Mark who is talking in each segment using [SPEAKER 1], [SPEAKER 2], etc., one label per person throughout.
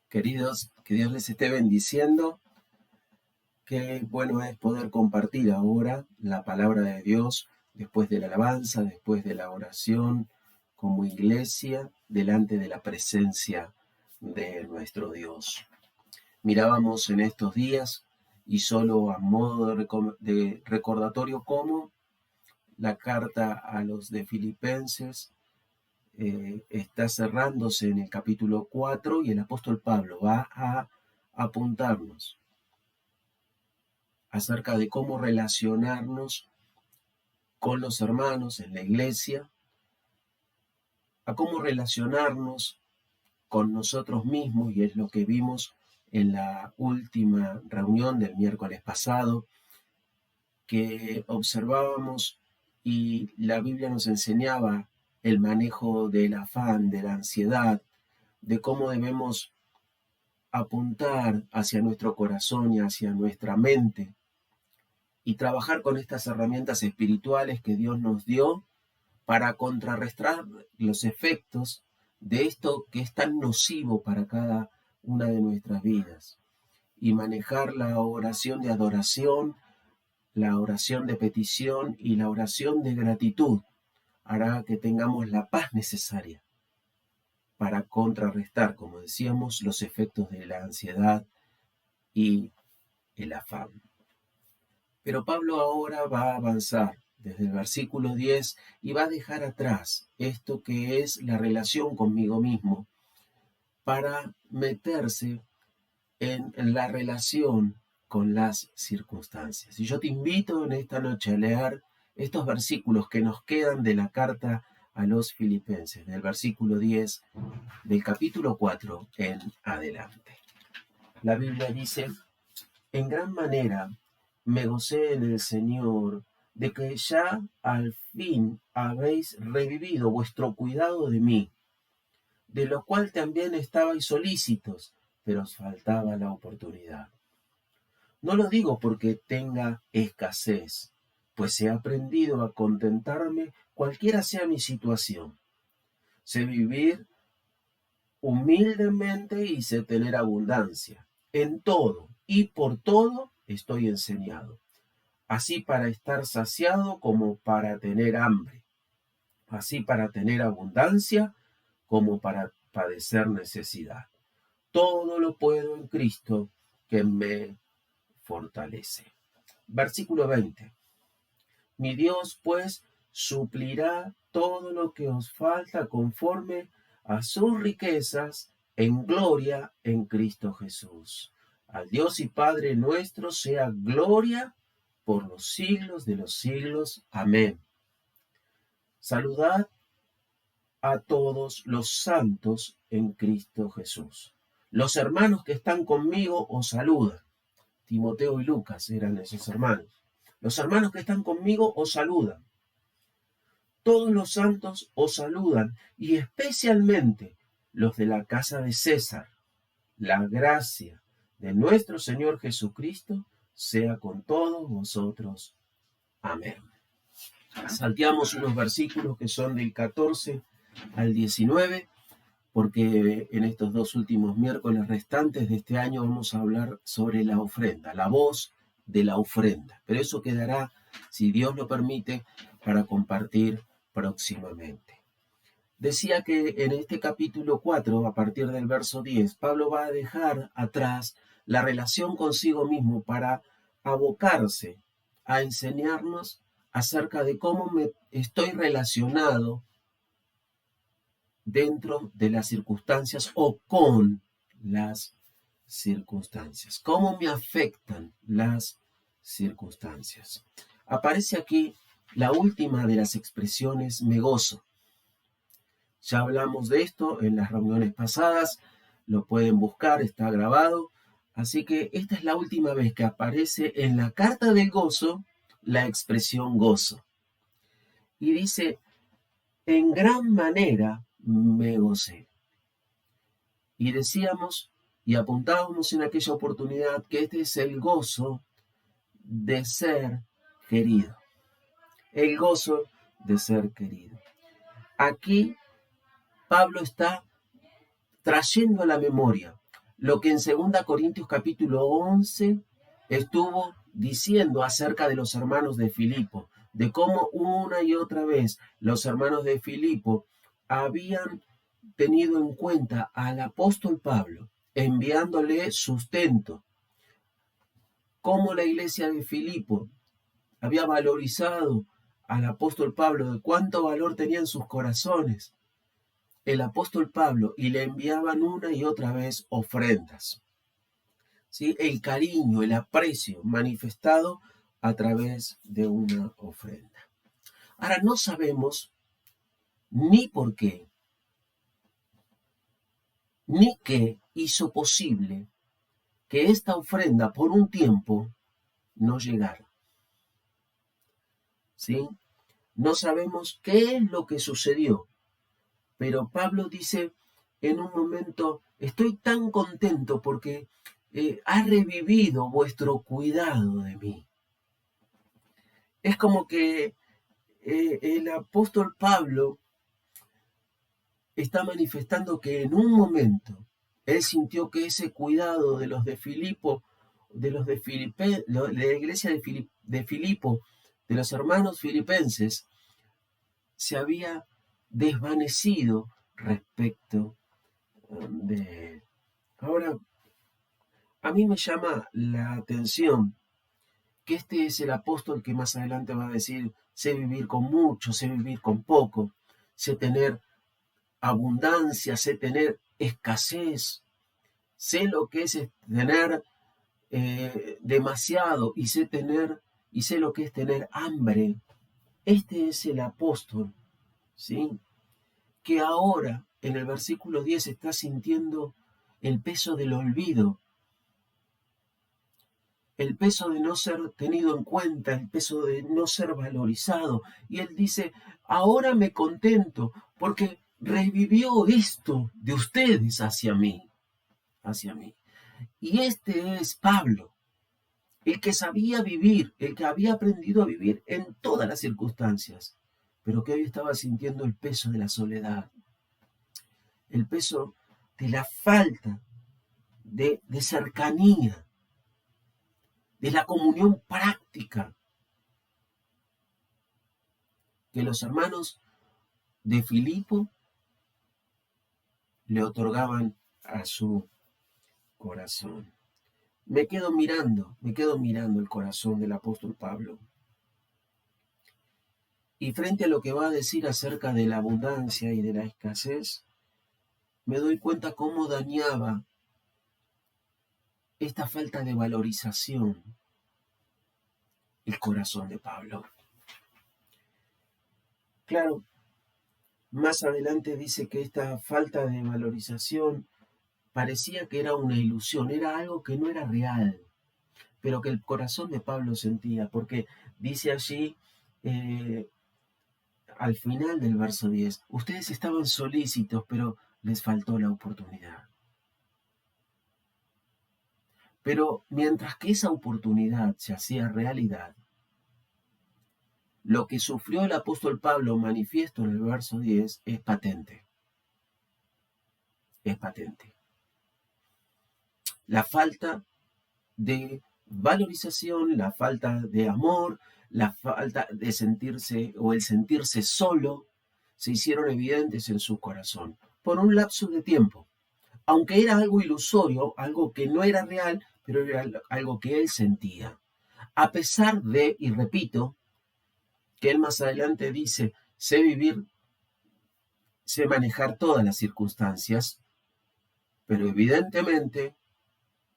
[SPEAKER 1] Queridos, que Dios les esté bendiciendo. Qué bueno es poder compartir ahora la palabra de Dios después de la alabanza, después de la oración, como iglesia, delante de la presencia de nuestro Dios. Mirábamos en estos días, y solo a modo de recordatorio, cómo la carta a los de Filipenses está cerrándose en el capítulo 4 y el apóstol Pablo va a apuntarnos acerca de cómo relacionarnos con los hermanos en la iglesia, a cómo relacionarnos con nosotros mismos, y es lo que vimos en la última reunión del miércoles pasado, que observábamos y la Biblia nos enseñaba el manejo del afán, de la ansiedad, de cómo debemos apuntar hacia nuestro corazón y hacia nuestra mente y trabajar con estas herramientas espirituales que Dios nos dio para contrarrestar los efectos de esto que es tan nocivo para cada una de nuestras vidas, y manejar la oración de adoración, la oración de petición y la oración de gratitud hará que tengamos la paz necesaria para contrarrestar, como decíamos, los efectos de la ansiedad y el afán. Pero Pablo ahora va a avanzar desde el versículo 10 y va a dejar atrás esto que es la relación conmigo mismo para meterse en la relación con las circunstancias. Y yo te invito en esta noche a leer estos versículos que nos quedan de la carta a los Filipenses, del versículo 10 del capítulo 4 en adelante. La Biblia dice: en gran manera me gocé en el Señor de que ya al fin habéis revivido vuestro cuidado de mí, de lo cual también estabais solícitos, pero os faltaba la oportunidad. No lo digo porque tenga escasez, pues he aprendido a contentarme cualquiera sea mi situación. Sé vivir humildemente y sé tener abundancia. En todo y por todo estoy enseñado, así para estar saciado como para tener hambre, así para tener abundancia como para padecer necesidad. Todo lo puedo en Cristo que me fortalece. Versículo 20. Mi Dios, pues, suplirá todo lo que os falta conforme a sus riquezas en gloria en Cristo Jesús. Al Dios y Padre nuestro sea gloria por los siglos de los siglos. Amén. Saludad a todos los santos en Cristo Jesús. Los hermanos que están conmigo os saludan. Timoteo y Lucas eran esos hermanos. Los hermanos que están conmigo os saludan. Todos los santos os saludan, y especialmente los de la casa de César. La gracia de nuestro Señor Jesucristo sea con todos vosotros. Amén. Salteamos unos versículos que son del 14 al 19, porque en estos dos últimos miércoles restantes de este año vamos a hablar sobre la ofrenda, la voz de la ofrenda. Pero eso quedará, si Dios lo permite, para compartir próximamente. Decía que en este capítulo 4, a partir del verso 10, Pablo va a dejar atrás la relación consigo mismo para abocarse a enseñarnos acerca de cómo me estoy relacionado dentro de las circunstancias o con las circunstancias. ¿Cómo me afectan las circunstancias? Aparece aquí la última de las expresiones, me gozo. Ya hablamos de esto en las reuniones pasadas, lo pueden buscar, está grabado. Así que esta es la última vez que aparece en la carta del gozo la expresión gozo. Y dice: en gran manera me gocé. Y decíamos y apuntábamos en aquella oportunidad que este es el gozo de ser querido. El gozo de ser querido. Aquí Pablo está trayendo a la memoria lo que en 2 Corintios capítulo 11 estuvo diciendo acerca de los hermanos de Filipo, de cómo una y otra vez los hermanos de Filipo habían tenido en cuenta al apóstol Pablo, enviándole sustento, cómo la iglesia de Filipo había valorizado al apóstol Pablo, de cuánto valor tenía en sus corazones el apóstol Pablo, y le enviaban una y otra vez ofrendas. ¿Sí? El cariño, el aprecio manifestado a través de una ofrenda. Ahora, no sabemos ni por qué, ni qué hizo posible que esta ofrenda por un tiempo no llegara. ¿Sí? No sabemos qué es lo que sucedió, pero Pablo dice en un momento, estoy tan contento porque ha revivido vuestro cuidado de mí. Es como que el apóstol Pablo está manifestando que en un momento él sintió que ese cuidado de los de Filipo, de los de la iglesia de Filipo, de los hermanos filipenses, se había desvanecido respecto de él. Ahora, a mí me llama la atención que este es el apóstol que más adelante va a decir, sé vivir con mucho, sé vivir con poco, sé tener abundancia, sé tener escasez, sé lo que es tener demasiado y sé lo que es tener hambre. Este es el apóstol, ¿sí? Que ahora en el versículo 10 está sintiendo el peso del olvido, el peso de no ser tenido en cuenta, el peso de no ser valorizado. Y él dice, ahora me contento porque revivió esto de ustedes hacia mí, hacia mí. Y este es Pablo, el que sabía vivir, el que había aprendido a vivir en todas las circunstancias, pero que hoy estaba sintiendo el peso de la soledad, el peso de la falta de cercanía, de la comunión práctica que los hermanos de Filipo le otorgaban a su corazón. Me quedo mirando el corazón del apóstol Pablo. Y frente a lo que va a decir acerca de la abundancia y de la escasez, me doy cuenta cómo dañaba esta falta de valorización el corazón de Pablo. Claro, más adelante dice que esta falta de valorización parecía que era una ilusión, era algo que no era real, pero que el corazón de Pablo sentía, porque dice allí al final del verso 10, ustedes estaban solícitos, pero les faltó la oportunidad. Pero mientras que esa oportunidad se hacía realidad, lo que sufrió el apóstol Pablo manifiesto en el verso 10 es patente. Es patente. La falta de valorización, la falta de amor, la falta de sentirse o el sentirse solo, se hicieron evidentes en su corazón por un lapso de tiempo. Aunque era algo ilusorio, algo que no era real, pero era algo que él sentía. A pesar de, y repito, que él más adelante dice, sé vivir, sé manejar todas las circunstancias, pero evidentemente,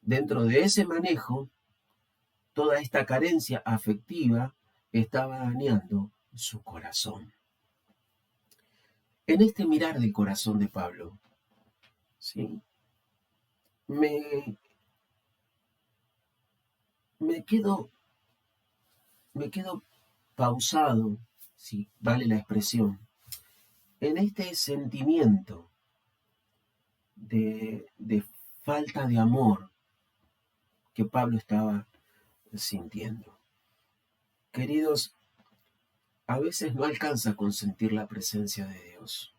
[SPEAKER 1] dentro de ese manejo, toda esta carencia afectiva estaba dañando su corazón. En este mirar del corazón de Pablo, ¿sí? me quedo pausado, si vale la expresión, en este sentimiento de falta de amor que Pablo estaba sintiendo. Queridos, a veces no alcanza con sentir la presencia de Dios.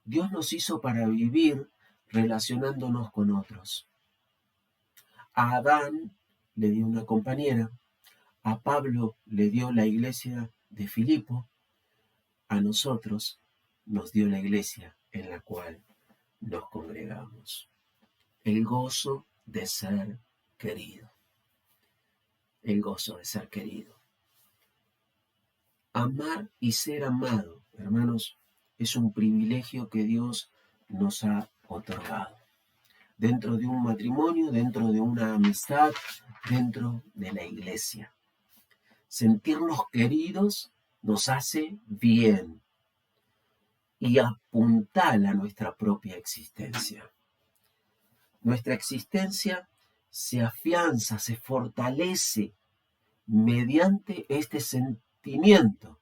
[SPEAKER 1] Dios nos hizo para vivir relacionándonos con otros. A Adán le dio una compañera, a Pablo le dio la iglesia de Filipo, a nosotros nos dio la iglesia en la cual nos congregamos. El gozo de ser querido. El gozo de ser querido. Amar y ser amado, hermanos, es un privilegio que Dios nos ha otorgado. Dentro de un matrimonio, dentro de una amistad, dentro de la iglesia. Sentirnos queridos nos hace bien y apuntala nuestra propia existencia. Nuestra existencia se afianza, se fortalece mediante este sentimiento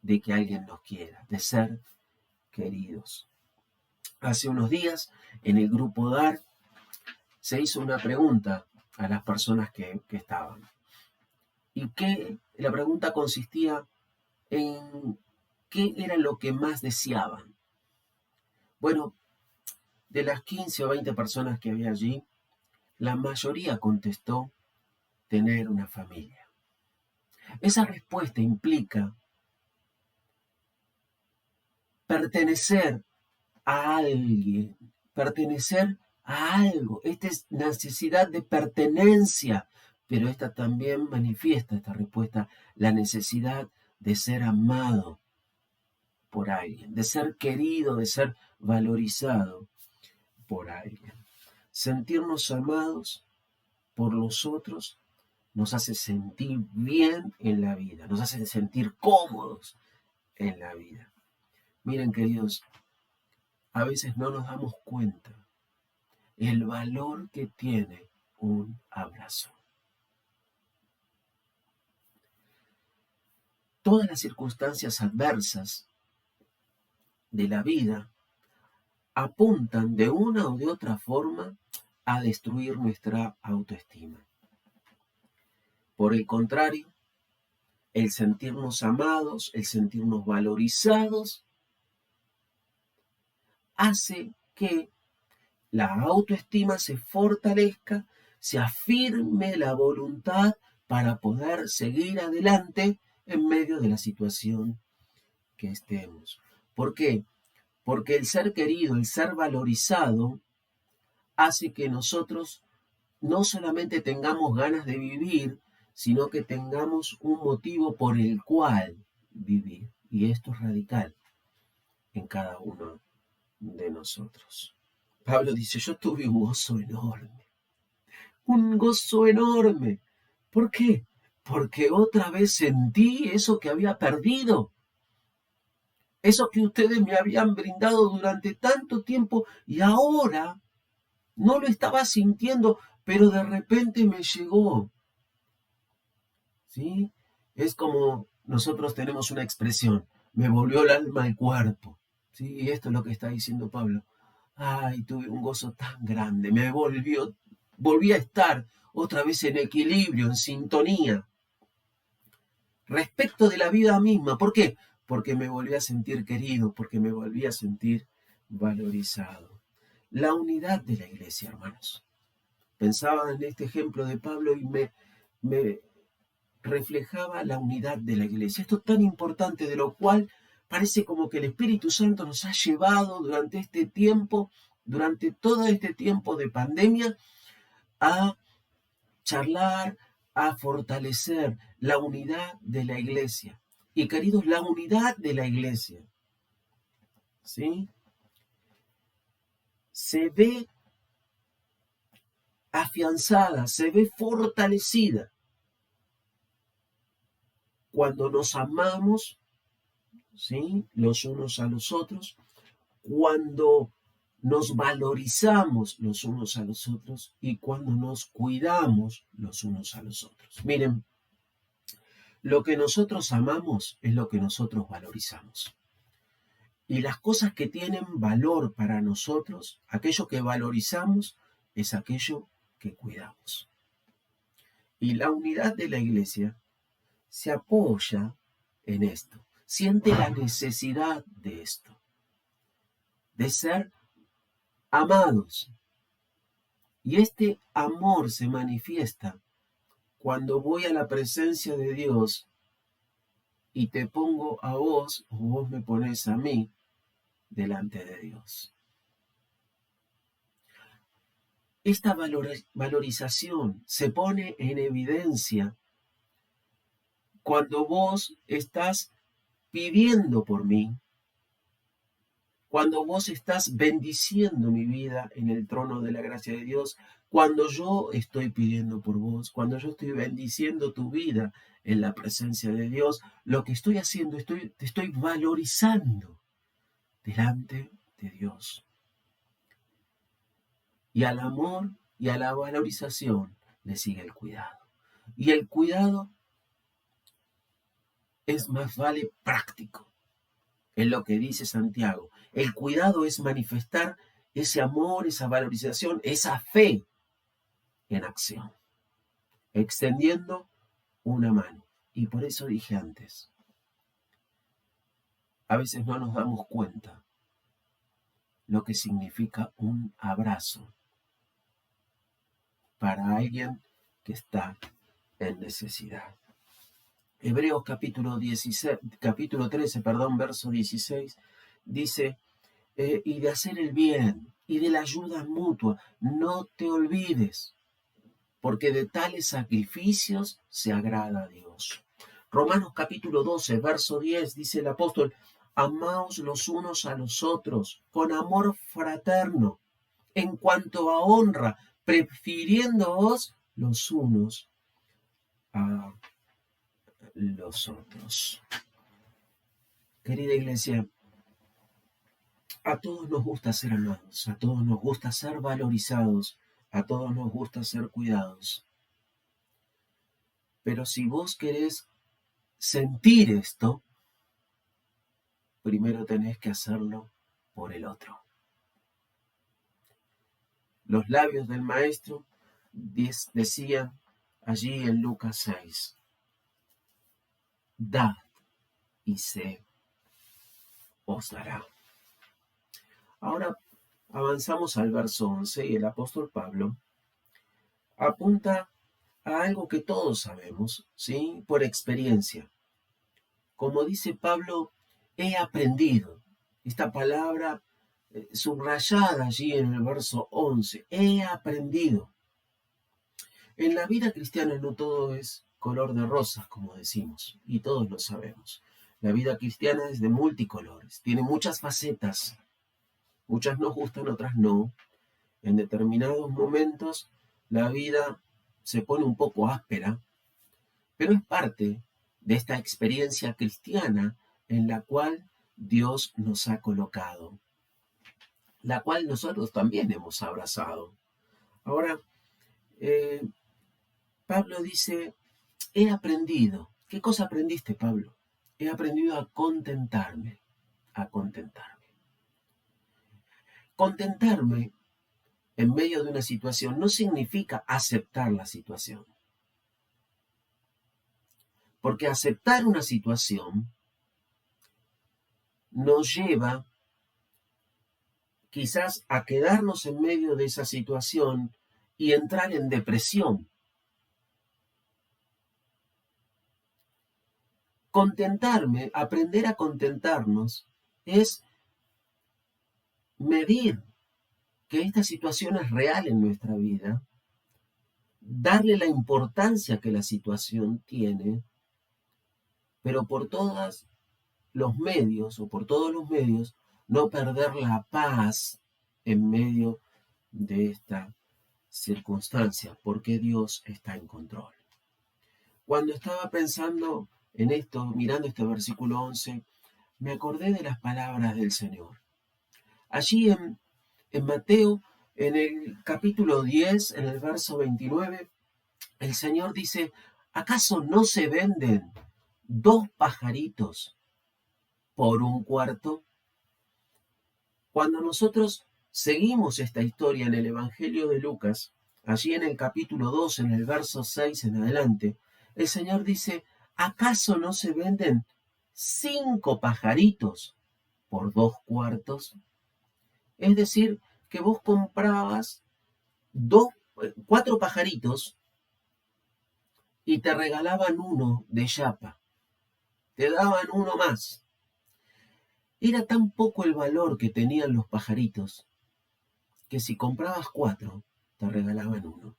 [SPEAKER 1] de que alguien nos quiera, de ser queridos. Hace unos días, en el grupo DAR, se hizo una pregunta a las personas que estaban. Y la pregunta consistía en qué era lo que más deseaban. Bueno, de las 15 o 20 personas que había allí, la mayoría contestó tener una familia. Esa respuesta implica pertenecer a alguien, pertenecer a algo. Esta es necesidad de pertenencia, pero esta también manifiesta, esta respuesta, la necesidad de ser amado por alguien, de ser querido, de ser valorizado por alguien. Sentirnos amados por los otros nos hace sentir bien en la vida, nos hace sentir cómodos en la vida. Miren, queridos, a veces no nos damos cuenta el valor que tiene un abrazo. Todas las circunstancias adversas de la vida apuntan de una o de otra forma a destruir nuestra autoestima. Por el contrario, el sentirnos amados, el sentirnos valorizados, hace que la autoestima se fortalezca, se afirme la voluntad para poder seguir adelante en medio de la situación que estemos. ¿Por qué? Porque el ser querido, el ser valorizado, hace que nosotros no solamente tengamos ganas de vivir, sino que tengamos un motivo por el cual vivir. Y esto es radical en cada uno de nosotros. Pablo dice, yo tuve un gozo enorme. Un gozo enorme. ¿Por qué? Porque otra vez sentí eso que había perdido. Eso que ustedes me habían brindado durante tanto tiempo y ahora no lo estaba sintiendo, pero de repente me llegó. ¿Sí? Es como nosotros tenemos una expresión, me volvió el alma al cuerpo. ¿Sí? Y esto es lo que está diciendo Pablo. Ay, tuve un gozo tan grande, volví a estar otra vez en equilibrio, en sintonía. Respecto de la vida misma. ¿Por qué? Porque me volví a sentir querido, porque me volví a sentir valorizado. La unidad de la iglesia, hermanos. Pensaba en este ejemplo de Pablo y me reflejaba la unidad de la iglesia. Esto es tan importante, de lo cual parece como que el Espíritu Santo nos ha llevado durante este tiempo, durante todo este tiempo de pandemia, a charlar, a fortalecer la unidad de la iglesia. Y queridos, la unidad de la iglesia, ¿sí? Se ve afianzada, se ve fortalecida cuando nos amamos, ¿sí?, los unos a los otros, cuando nos valorizamos los unos a los otros y cuando nos cuidamos los unos a los otros. Miren, lo que nosotros amamos es lo que nosotros valorizamos. Y las cosas que tienen valor para nosotros, aquello que valorizamos, es aquello que cuidamos. Y la unidad de la iglesia se apoya en esto, siente la necesidad de esto, de ser amados. Y este amor se manifiesta cuando voy a la presencia de Dios y te pongo a vos o vos me pones a mí delante de Dios. Esta valorización se pone en evidencia cuando vos estás pidiendo por mí, cuando vos estás bendiciendo mi vida en el trono de la gracia de Dios, cuando yo estoy pidiendo por vos, cuando yo estoy bendiciendo tu vida en la presencia de Dios, lo que estoy haciendo, te estoy valorizando delante de Dios. Y al amor y a la valorización le sigue el cuidado. Y el cuidado es más vale práctico. Es lo que dice Santiago. El cuidado es manifestar ese amor, esa valorización, esa fe en acción, extendiendo una mano. Y por eso dije antes, a veces no nos damos cuenta lo que significa un abrazo para alguien que está en necesidad. Hebreos capítulo 13, verso 16, dice, y de hacer el bien y de la ayuda mutua, no te olvides, porque de tales sacrificios se agrada a Dios. Romanos capítulo 12, verso 10, dice el apóstol, amaos los unos a los otros con amor fraterno, en cuanto a honra, prefiriéndoos los unos a los otros. Querida iglesia, a todos nos gusta ser amados, a todos nos gusta ser valorizados, a todos nos gusta ser cuidados. Pero si vos querés sentir esto, primero tenés que hacerlo por el otro. Los labios del maestro decían allí en Lucas 6, dad y se os dará. Ahora avanzamos al verso 11 y el apóstol Pablo apunta a algo que todos sabemos, ¿sí? Por experiencia. Como dice Pablo, he aprendido. Esta palabra subrayada allí en el verso 11, he aprendido. En la vida cristiana no todo es color de rosas, como decimos, y todos lo sabemos. La vida cristiana es de multicolores, tiene muchas facetas. Muchas nos gustan, otras no. En determinados momentos la vida se pone un poco áspera, pero es parte de esta experiencia cristiana en la cual Dios nos ha colocado, la cual nosotros también hemos abrazado. Ahora, Pablo dice, he aprendido. ¿Qué cosa aprendiste, Pablo? He aprendido a contentarme, a contentarme. Contentarme en medio de una situación no significa aceptar la situación. Porque aceptar una situación nos lleva quizás a quedarnos en medio de esa situación y entrar en depresión. Contentarme, aprender a contentarnos, es medir que esta situación es real en nuestra vida, darle la importancia que la situación tiene, pero por todos los medios, no perder la paz en medio de esta circunstancia, porque Dios está en control. Cuando estaba pensando en esto, mirando este versículo 11, me acordé de las palabras del Señor. Allí en Mateo, en el capítulo 10, en el verso 29, el Señor dice, ¿acaso no se venden 2 pajaritos por un cuarto? Cuando nosotros seguimos esta historia en el Evangelio de Lucas, allí en el capítulo 2, en el verso 6 en adelante, el Señor dice, ¿acaso no se venden 5 pajaritos por 2 cuartos? Es decir, que vos comprabas 4 pajaritos y te regalaban uno de chapa, te daban uno más. Era tan poco el valor que tenían los pajaritos que si comprabas 4, te regalaban uno.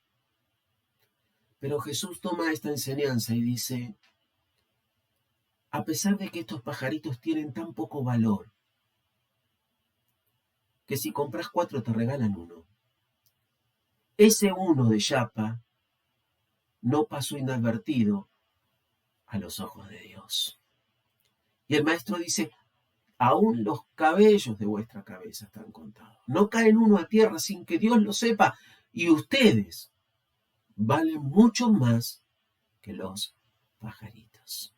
[SPEAKER 1] Pero Jesús toma esta enseñanza y dice, a pesar de que estos pajaritos tienen tan poco valor, que si compras 4 te regalan uno, ese uno de chapa no pasó inadvertido a los ojos de Dios. Y el maestro dice, aún los cabellos de vuestra cabeza están contados. No caen uno a tierra sin que Dios lo sepa. Y ustedes valen mucho más que los pajaritos.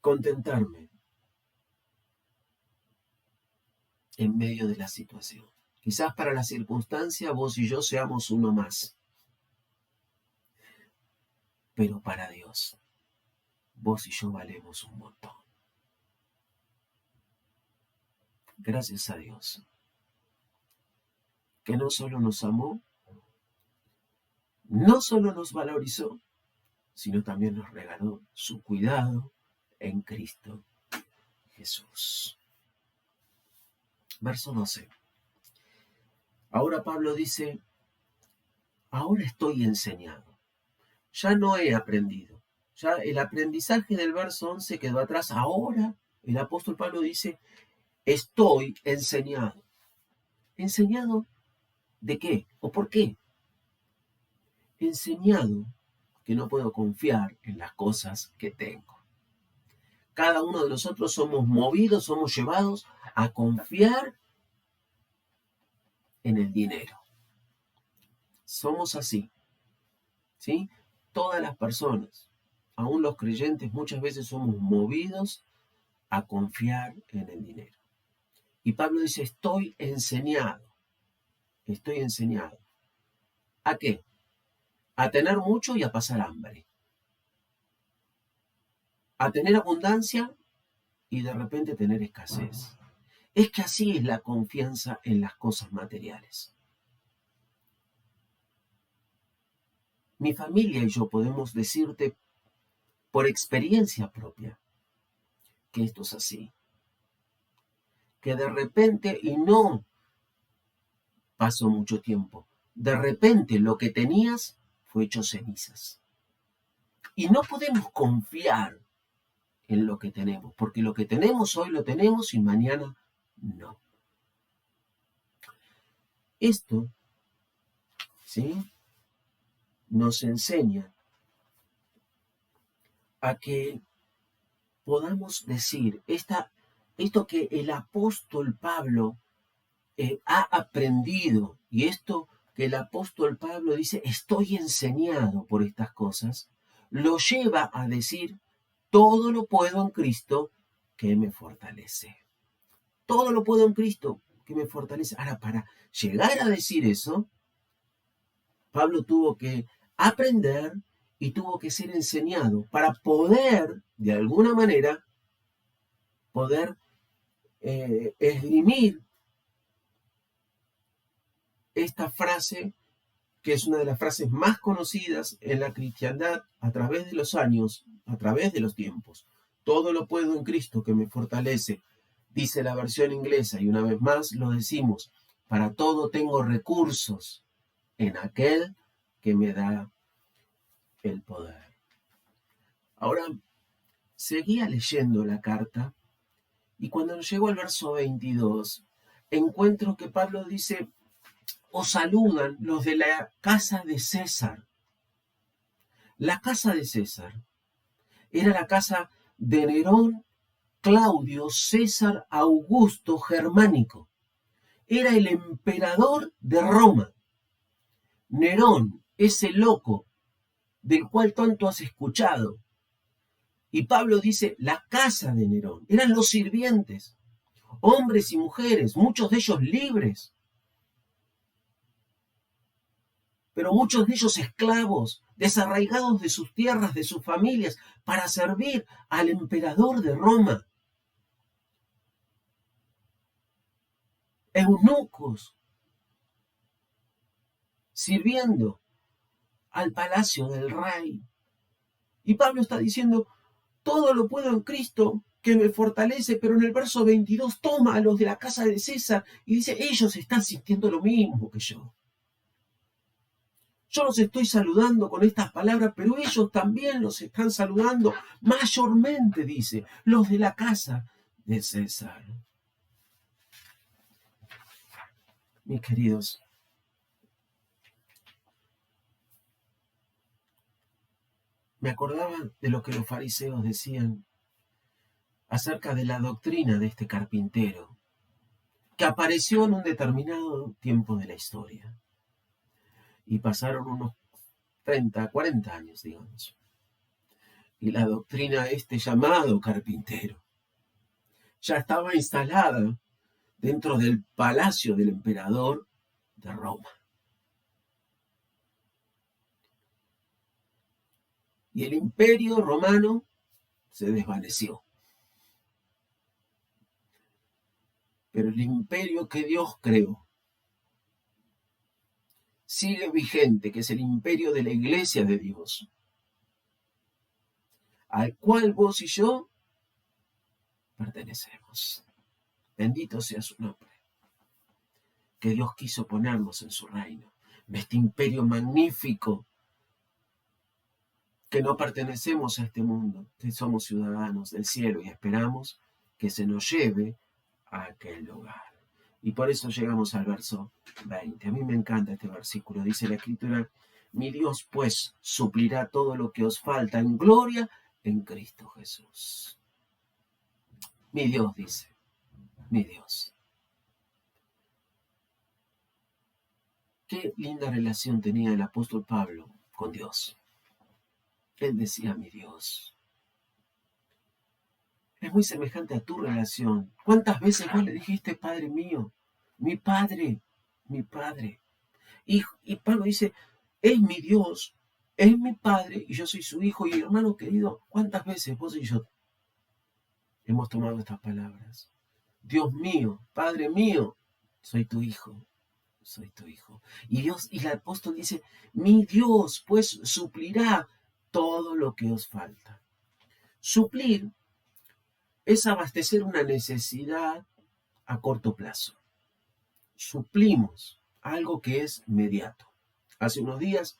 [SPEAKER 1] Contentarme en medio de la situación. Quizás para la circunstancia vos y yo seamos uno más. Pero para Dios, vos y yo valemos un montón. Gracias a Dios, que no solo nos amó, no solo nos valorizó, sino también nos regaló su cuidado en Cristo Jesús. Verso 12. Ahora Pablo dice, ahora estoy enseñado, ya no he aprendido. Ya el aprendizaje del verso 11 quedó atrás. Ahora el apóstol Pablo dice, estoy enseñado. ¿Enseñado de qué? ¿O por qué? Enseñado que no puedo confiar en las cosas que tengo. Cada uno de nosotros somos movidos, somos llevados a confiar en el dinero. Somos así, ¿sí? Todas las personas, aún los creyentes, muchas veces somos movidos a confiar en el dinero. Y Pablo dice, estoy enseñado. Estoy enseñado. ¿A qué? A tener mucho y a pasar hambre. A tener abundancia y de repente tener escasez. Es que así es la confianza en las cosas materiales. Mi familia y yo podemos decirte por experiencia propia que esto es así. Que de repente, y no pasó mucho tiempo, de repente lo que tenías fue hecho cenizas. Y no podemos confiar en lo que tenemos, porque lo que tenemos hoy lo tenemos y mañana no. Esto, ¿sí?, nos enseña a que podamos decir esto que el apóstol Pablo ha aprendido, y esto que el apóstol Pablo dice, estoy enseñado por estas cosas, lo lleva a decir, todo lo puedo en Cristo que me fortalece. Todo lo puedo en Cristo que me fortalece. Ahora, para llegar a decir eso, Pablo tuvo que aprender y tuvo que ser enseñado para poder, de alguna manera, poder esgrimir esta frase, que es una de las frases más conocidas en la cristiandad a través de los años, a través de los tiempos. Todo lo puedo en Cristo que me fortalece, dice la versión inglesa, y una vez más lo decimos, para todo tengo recursos en aquel que me da el poder. Ahora, seguía leyendo la carta y cuando llego al verso 22, encuentro que Pablo dice, os saludan los de la casa de César. La casa de César era la casa de Nerón, Claudio, César, Augusto, Germánico. Era el emperador de Roma. Nerón, ese loco del cual tanto has escuchado. Y Pablo dice, la casa de Nerón. Eran los sirvientes, hombres y mujeres, muchos de ellos libres, pero muchos de ellos esclavos, desarraigados de sus tierras, de sus familias, para servir al emperador de Roma. eunucos sirviendo al palacio del rey. Y Pablo está diciendo, todo lo puedo en Cristo que me fortalece, pero en el verso 22 toma a los de la casa de César y dice, ellos están sintiendo lo mismo que yo. Yo los estoy saludando con estas palabras, pero ellos también los están saludando mayormente, dice, los de la casa de César. Mis queridos, me acordaba de lo que los fariseos decían acerca de la doctrina de este carpintero, que apareció en un determinado tiempo de la historia. Y pasaron unos 30, 40 años, digamos. Y la doctrina de este llamado carpintero ya estaba instalada dentro del palacio del emperador de Roma. Y el imperio romano se desvaneció. Pero el imperio que Dios creó sigue vigente, que es el imperio de la iglesia de Dios, al cual vos y yo pertenecemos. Bendito sea su nombre, que Dios quiso ponernos en su reino, de este imperio magnífico, que no pertenecemos a este mundo, que somos ciudadanos del cielo y esperamos que se nos lleve a aquel lugar. Y por eso llegamos al verso 20. A mí me encanta este versículo. Dice la Escritura, mi Dios pues suplirá todo lo que os falta en gloria en Cristo Jesús. Mi Dios, dice, mi Dios. Qué linda relación tenía el apóstol Pablo con Dios. Él decía, mi Dios. Es muy semejante a tu relación. ¿Cuántas veces vos le dijiste, Padre mío, mi Padre, mi Padre? Y Pablo dice, es mi Dios, es mi Padre y yo soy su Hijo. Y hermano querido, ¿cuántas veces vos y yo hemos tomado estas palabras? Dios mío, Padre mío, soy tu Hijo, soy tu Hijo. Y Dios, y el apóstol dice, mi Dios pues suplirá todo lo que os falta. Suplir es abastecer una necesidad a corto plazo. Suplimos algo que es inmediato. Hace unos días,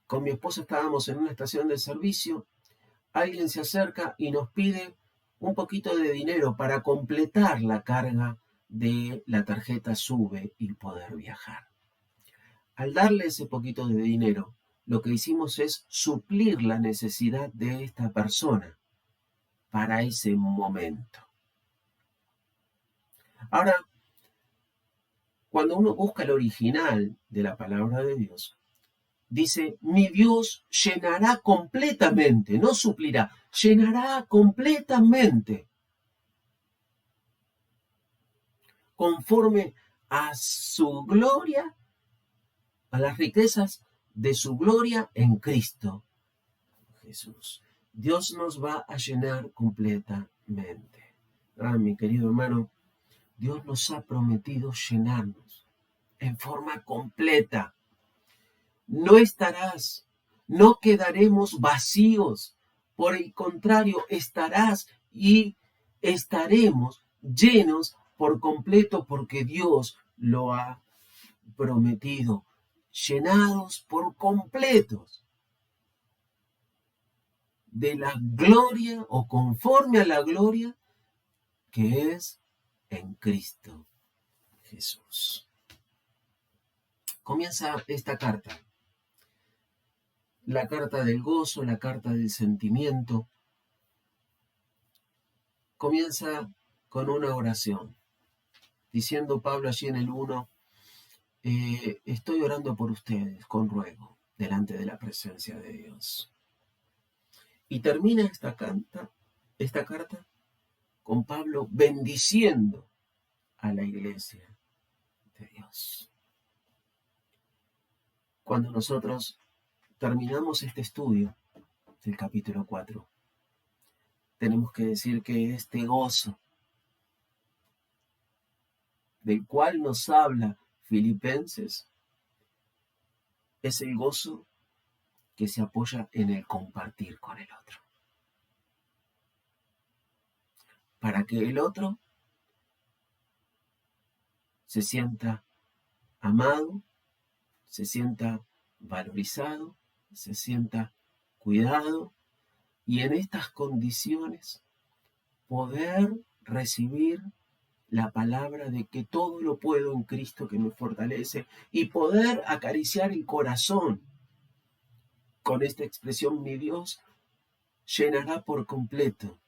[SPEAKER 1] con mi esposa estábamos en una estación de servicio, alguien se acerca y nos pide un poquito de dinero para completar la carga de la tarjeta SUBE y poder viajar. Al darle ese poquito de dinero, lo que hicimos es suplir la necesidad de esta persona para ese momento. Ahora, cuando uno busca el original de la palabra de Dios, dice, mi Dios llenará completamente, no suplirá, llenará completamente, conforme a su gloria, a las riquezas de su gloria en Cristo Jesús. Dios nos va a llenar completamente. Mi querido hermano, Dios nos ha prometido llenarnos en forma completa. No estarás, no quedaremos vacíos. Por el contrario, estarás y estaremos llenos por completo porque Dios lo ha prometido. Llenados por completos de la gloria o conforme a la gloria que es en Cristo Jesús. Comienza esta carta. La carta del gozo, la carta del sentimiento, comienza con una oración, diciendo Pablo allí en el 1, estoy orando por ustedes con ruego delante de la presencia de Dios. Y termina esta carta con Pablo bendiciendo a la iglesia de Dios. Cuando nosotros terminamos este estudio del capítulo 4, tenemos que decir que este gozo del cual nos habla Filipenses, es el gozo que se apoya en el compartir con el otro. Para que el otro se sienta amado, se sienta valorizado, se sienta cuidado, y en estas condiciones poder recibir la palabra de que todo lo puedo en Cristo que me fortalece, y poder acariciar el corazón con esta expresión: mi Dios llenará por completo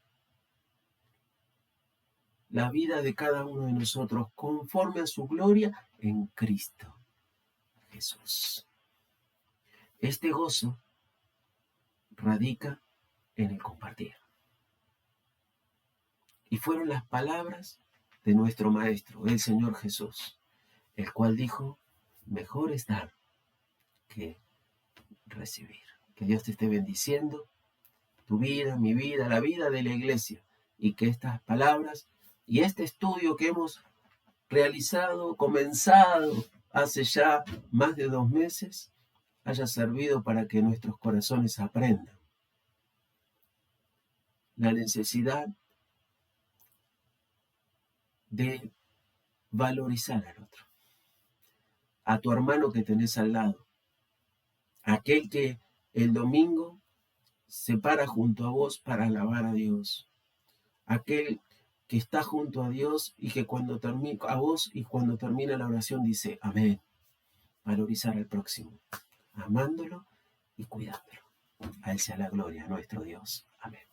[SPEAKER 1] la vida de cada uno de nosotros conforme a su gloria en Cristo Jesús. Este gozo radica en el compartir. Y fueron las palabras de nuestro Maestro, el Señor Jesús, el cual dijo: mejor es dar que recibir. Que Dios te esté bendiciendo, tu vida, mi vida, la vida de la iglesia, y que estas palabras y este estudio que hemos realizado, comenzado hace ya más de 2 meses, haya servido para que nuestros corazones aprendan la necesidad de valorizar al otro, a tu hermano que tenés al lado, aquel que el domingo se para junto a vos para alabar a Dios, aquel que está junto a Dios y que cuando termina a vos, y cuando termina la oración dice amén. Valorizar al próximo, amándolo y cuidándolo. A Él sea la gloria, a nuestro Dios. Amén.